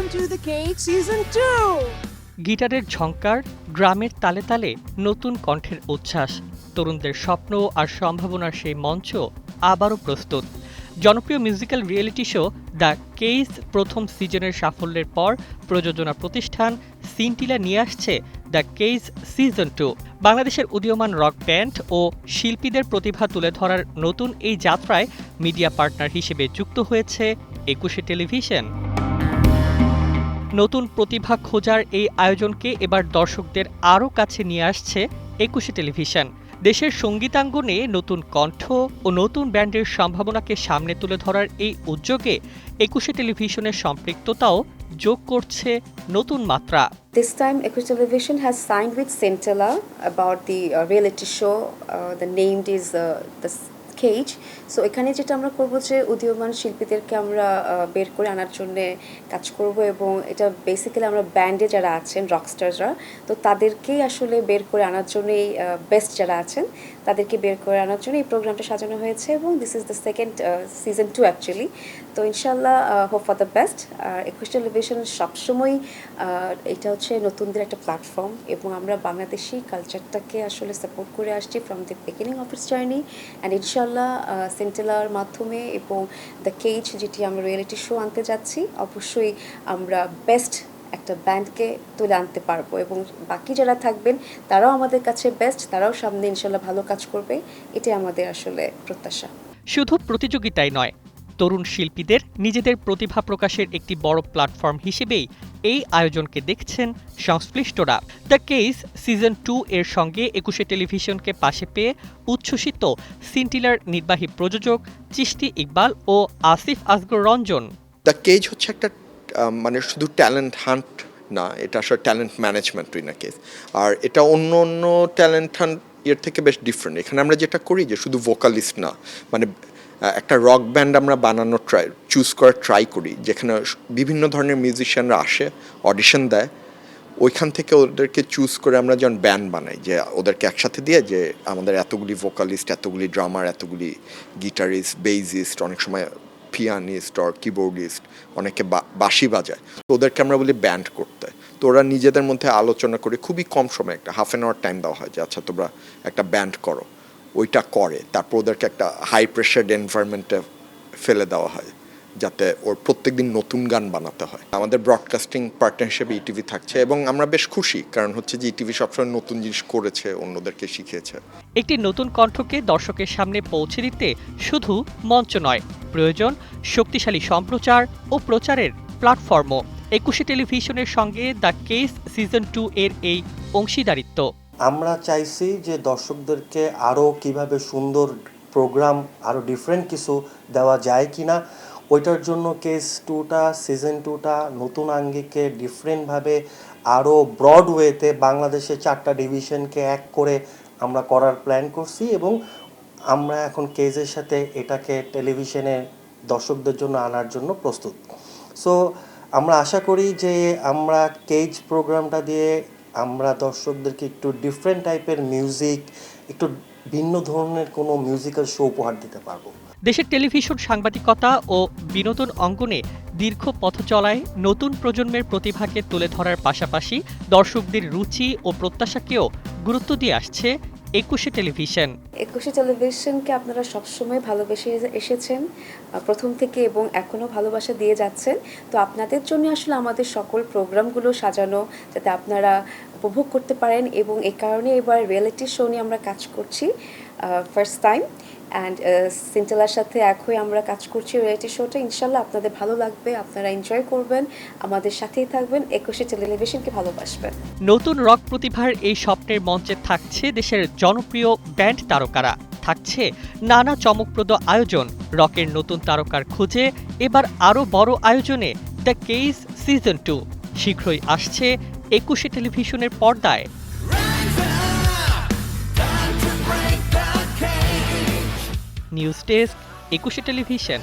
Welcome to The Cage Season 2! গিটারের ঝংকার, গ্রামের তালে তালে নতুন কণ্ঠের উচ্ছ্বাস, তরুণদের স্বপ্ন আর সম্ভাবনার সেই মঞ্চ আবারও প্রস্তুত। জনপ্রিয় musical reality show the cage প্রথম সিজনের সাফল্যের পর প্রযোজনা প্রতিষ্ঠান সিনটিলা নিয়ে আসছে দ্য কেজ সিজন 2। বাংলাদেশের উদীয়মান রক ব্যান্ড ও শিল্পীদের প্রতিভা তুলে ধরার নতুন এই যাত্রায় মিডিয়া পার্টনার হিসেবে যুক্ত হয়েছে ২১শে টেলিভিশন। নতুন প্রতিভা খোঁজার এই আয়োজনকে এবার দর্শকদের আরও কাছে নিয়ে আসছে ২১শে টেলিভিশন। দেশের সঙ্গীতাঙ্গনে নতুন কণ্ঠ ও নতুন ব্যান্ডের সম্ভাবনাকে সামনে তুলে ধরার এই উদ্যোগে ২১শে টেলিভিশনের সম্পৃক্ততাও যোগ করছে নতুন মাত্রা। This time, ২১ Television has signed with Centella about the reality show. The name is The Cage. So এখানে যেটা আমরা করবো যে উদীয়মান শিল্পীদেরকে আমরা বের করে আনার জন্য কাজ করব, এবং এটা বেসিক্যালি আমরা ব্যান্ডে যারা আছেন রকস্টাররা, তো তাদেরকেই আসলে বের করে আনার জন্যই বেস্ট যারা আছেন তাদেরকে বের করে আনার জন্য এই প্রোগ্রামটা সাজানো হয়েছে, এবং this is the second season 2 actually. তো ইনশাল্লাহ হোপ ফর দ্য বেস্ট। আর ২১ টেলিভিশন সবসময় এটা হচ্ছে নতুনদের একটা প্ল্যাটফর্ম, এবং আমরা বাংলাদেশি কালচারটাকে আসলে সাপোর্ট করে আসছি from the beginning of its journey. And ইনশাল্লাহ সেন্টেলার মাধ্যমে এবং দ্য কেজ যেটি আমরা রিয়েলিটি শো আনতে যাচ্ছি, অবশ্যই আমরা বেস্ট একটা ব্যান্ডকে তুলে আনতে পারবো, এবং বাকি যারা থাকবেন তারাও আমাদের কাছে বেস্ট, তারাও সামনে ইনশাল্লাহ ভালো কাজ করবে, এটাই আমাদের আসলে প্রত্যাশা। শুধু প্রতিযোগিতাই নয়, তরুণ শিল্পীদের নিজেদের প্রতিভা প্রকাশের একটি বড় প্ল্যাটফর্ম হিসেবেই এই আয়োজনকে দেখছেন সংশ্লিষ্টরা। দ্য কেজ সিজন 2 এর সঙ্গে ২১শে টেলিভিশনকে পাশে পেয়ে উচ্ছ্বসিত সিনটিলার নির্বাহী প্রযোজক চিশতি ইকবাল ও আসিফ আসগর রঞ্জন। দ্য কেজ হচ্ছে একটা মানে শুধু ট্যালেন্ট হান্ট না, এটা আসলে talent management in a case. আর এটা অন্য অন্য ট্যালেন্ট হান্ট এর থেকে বেশ ডিফারেন্ট। এখানে আমরা যেটা করি যে শুধু ভোকালিস্ট না, মানে একটা রক ব্যান্ড আমরা বানানোর চুজ করার ট্রাই করি, যেখানে বিভিন্ন ধরনের মিউজিশিয়ানরা আসে, অডিশন দেয়, ওইখান থেকে ওদেরকে চুজ করে আমরা যখন ব্যান্ড বানাই, যে ওদেরকে একসাথে দিয়ে যে আমাদের এতগুলি ভোকালিস্ট, এতগুলি ড্রামার, এতগুলি গিটারিস্ট, বেইজিস্ট, অনেক সময় পিয়ানিস্ট আর কিবোর্ডিস্ট, অনেকে বাঁশি বাজায়, তো ওদেরকে আমরা বলি ব্যান্ড করতে। তো ওরা নিজেদের মধ্যে আলোচনা করে খুবই কম সময়, একটা হাফ অ্যান আওয়ার টাইম দেওয়া হয় যে আচ্ছা তোমরা একটা ব্যান্ড করো, ওইটা করে তারপর ওদেরকে একটা হাই প্রেশার এনভায়রনমেন্টে ফেলে দেওয়া হয়, যাতে ওর প্রত্যেকদিন নতুন গান বানাতে হয়। আমাদের ব্রডকাস্টিং পার্টনার হিসেবে ইটিভি থাকছে, এবং আমরা বেশ খুশি, কারণ হচ্ছে যে ইটিভি সবসময় নতুন জিনিস করেছে, অন্যদেরকে শিখিয়েছে। একটি নতুন কণ্ঠকে দর্শকের সামনে পৌঁছে দিতে শুধু মঞ্চ নয়, প্রয়োজন শক্তিশালী সম্প্রচার ও প্রচারের প্ল্যাটফর্মও। ২১শে টেলিভিশনের সঙ্গে দ্য কেজ সিজন 2 এর এই অংশীদারিত্ব। আমরা চাইছি যে দর্শকদেরকে আরও কিভাবে সুন্দর প্রোগ্রাম, আরও ডিফারেন্ট কিছু দেওয়া যায় কিনা, ওইটার জন্য কেস 2টা সিজন 2টা নতুন আঙ্গিকে ডিফারেন্টভাবে আরও ব্রড ওয়েতে বাংলাদেশের 4টা ডিভিশনকে এক করে আমরা করার প্ল্যান করছি, এবং আমরা এখন কেজের সাথে এটাকে টেলিভিশনে দর্শকদের জন্য আনার জন্য প্রস্তুত। সো আমরা আশা করি যে আমরা কেজ প্রোগ্রামটা দিয়ে আমরা দর্শকদেরকে একটু ডিফারেন্ট টাইপের মিউজিক, একটু ভিন্ন ধরনের কোনো মিউজিক্যাল শো উপহার দিতে পারবো। দেশের টেলিভিশন সাংবাদিকতা ও বিনোদন অঙ্গনে দীর্ঘ পথ চলায় নতুন প্রজন্মের প্রতিভাকে তুলে ধরার পাশাপাশি দর্শকদের রুচি ও প্রত্যাশাকেও গুরুত্ব দিয়ে আসছে ২১শে টেলিভিশন। ২১শে টেলিভিশনকে আপনারা সবসময় ভালোবেসে এসেছেন প্রথম থেকে, এবং এখনও ভালোবাসা দিয়ে যাচ্ছেন। তো আপনাদের জন্য আসলে আমাদের সকল প্রোগ্রামগুলো সাজানো, যাতে আপনারা উপভোগ করতে পারেন, এবং এই কারণে এবার রিয়েলিটি শো নিয়ে আমরা কাজ করছি ফার্স্ট টাইম। অ্যান্ড সিনটেলার সাথে এক হয়ে আমরা কাজ করছি রিয়েলিটি শোটা। ইনশাল্লাহ আপনাদের ভালো লাগবে, আপনারা এনজয় করবেন, আমাদের সাথেই থাকবেন, ২১শে টেলিভিশনকে ভালোবাসবেন। নতুন রক প্রতিভার এই স্বপ্নের মঞ্চে থাকছে দেশের জনপ্রিয় ব্যান্ড তারকারা, থাকছে নানা চমকপ্রদ আয়োজন। রকের নতুন তারকার খোঁজে এবার আরও বড় আয়োজনে দ্য কেজ সিজন 2 শীঘ্রই আসছে ২১শে টেলিভিশনের পর্দায়। নিউজ ডেস্ক, ২১শে টেলিভিশন।